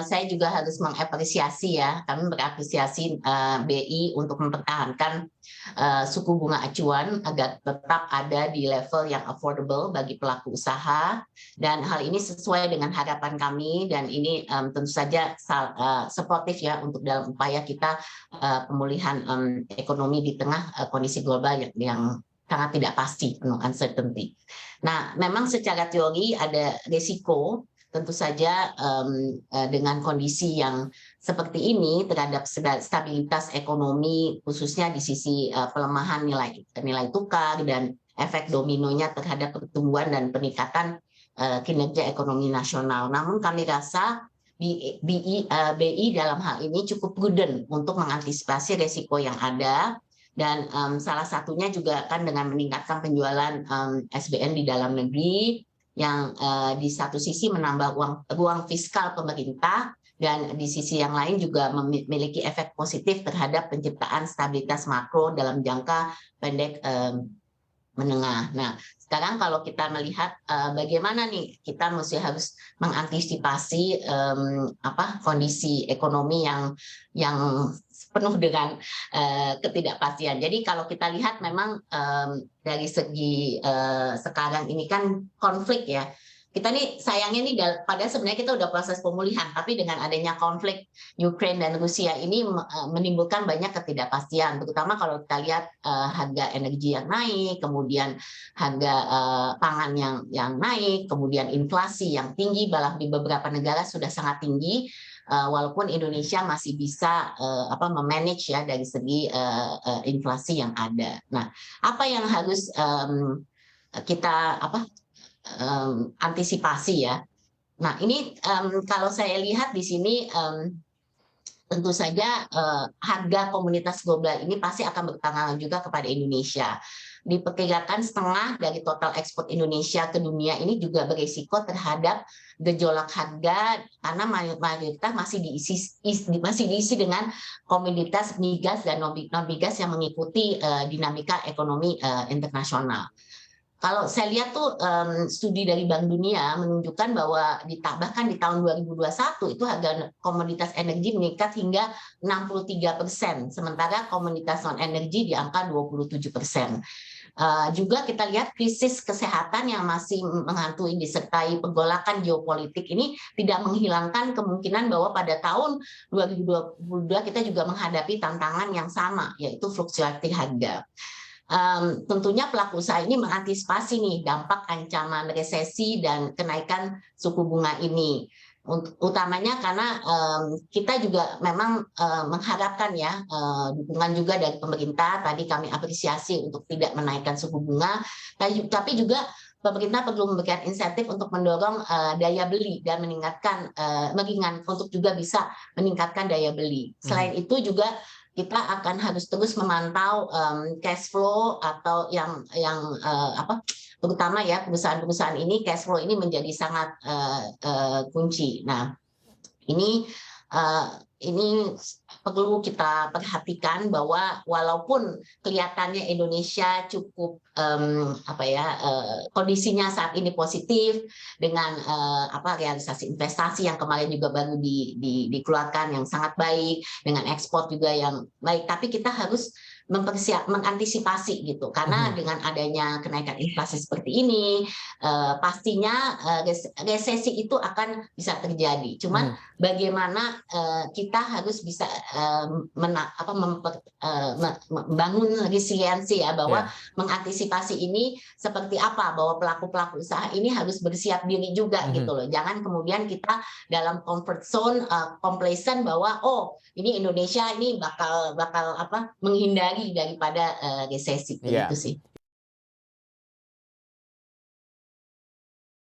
Saya juga harus mengapresiasi ya, kami berapresiasi BI untuk mempertahankan suku bunga acuan agar tetap ada di level yang affordable bagi pelaku usaha, dan hal ini sesuai dengan harapan kami, dan ini tentu saja suportif ya untuk dalam upaya kita pemulihan ekonomi di tengah kondisi global yang sangat tidak pasti, penuh uncertainty. Nah, memang secara teori ada risiko tentu saja dengan kondisi yang seperti ini terhadap stabilitas ekonomi, khususnya di sisi pelemahan nilai tukar dan efek dominonya terhadap pertumbuhan dan peningkatan kinerja ekonomi nasional. Namun kami rasa BI dalam hal ini cukup prudent untuk mengantisipasi risiko yang ada, dan salah satunya juga kan dengan meningkatkan penjualan SBN di dalam negeri yang di satu sisi menambah ruang fiskal pemerintah, dan di sisi yang lain juga memiliki efek positif terhadap penciptaan stabilitas makro dalam jangka pendek menengah. Nah, sekarang kalau kita melihat bagaimana nih kita harus mengantisipasi kondisi ekonomi yang penuh dengan ketidakpastian. Jadi kalau kita lihat memang dari segi sekarang ini kan konflik ya. Kita nih sayangnya nih padahal sebenarnya kita udah proses pemulihan, tapi dengan adanya konflik Ukraine dan Rusia ini menimbulkan banyak ketidakpastian, terutama kalau kita lihat harga energi yang naik, kemudian harga pangan yang naik, kemudian inflasi yang tinggi, bahkan di beberapa negara sudah sangat tinggi, walaupun Indonesia masih bisa memanage ya dari segi inflasi yang ada. Nah, apa yang harus kita antisipasi ya. Nah, ini kalau saya lihat di sini tentu saja harga komoditas global ini pasti akan berpengaruh juga kepada Indonesia. Diperkirakan setengah dari total ekspor Indonesia ke dunia ini juga berisiko terhadap gejolak harga, karena mayoritas masih diisi dengan komoditas migas dan non-migas yang mengikuti dinamika ekonomi internasional. Kalau saya lihat tuh studi dari Bank Dunia menunjukkan bahwa bahkan di tahun 2021 itu harga komoditas energi meningkat hingga 63%, sementara komoditas non energi di angka 27%. Juga kita lihat krisis kesehatan yang masih menghantui disertai pergolakan geopolitik ini tidak menghilangkan kemungkinan bahwa pada tahun 2022 kita juga menghadapi tantangan yang sama, yaitu fluktuasi harga. Tentunya pelaku usaha ini mengantisipasi nih dampak ancaman resesi dan kenaikan suku bunga ini. Utamanya karena kita juga memang mengharapkan ya dukungan juga dari pemerintah. Tadi kami apresiasi untuk tidak menaikkan suku bunga, tapi juga pemerintah perlu memberikan insentif untuk mendorong daya beli dan meningkatkan untuk juga bisa meningkatkan daya beli. Selain itu juga kita akan harus terus memantau cash flow atau yang terutama ya perusahaan-perusahaan ini cash flow ini menjadi sangat kunci. Nah, ini perlu kita perhatikan bahwa walaupun kelihatannya Indonesia cukup kondisinya saat ini positif dengan realisasi investasi yang kemarin juga baru dikeluarkan yang sangat baik, dengan ekspor juga yang baik, tapi kita harus mengantisipasi gitu, karena dengan adanya kenaikan inflasi seperti ini pastinya resesi itu akan bisa terjadi. Cuman bagaimana kita harus bisa membangun resiliensi ya, bahwa mengantisipasi ini seperti apa, bahwa pelaku-pelaku usaha ini harus bersiap diri juga gitu loh. Jangan kemudian kita dalam comfort zone complacent bahwa ini Indonesia ini bakal menghindari daripada resesi. Begitu sih.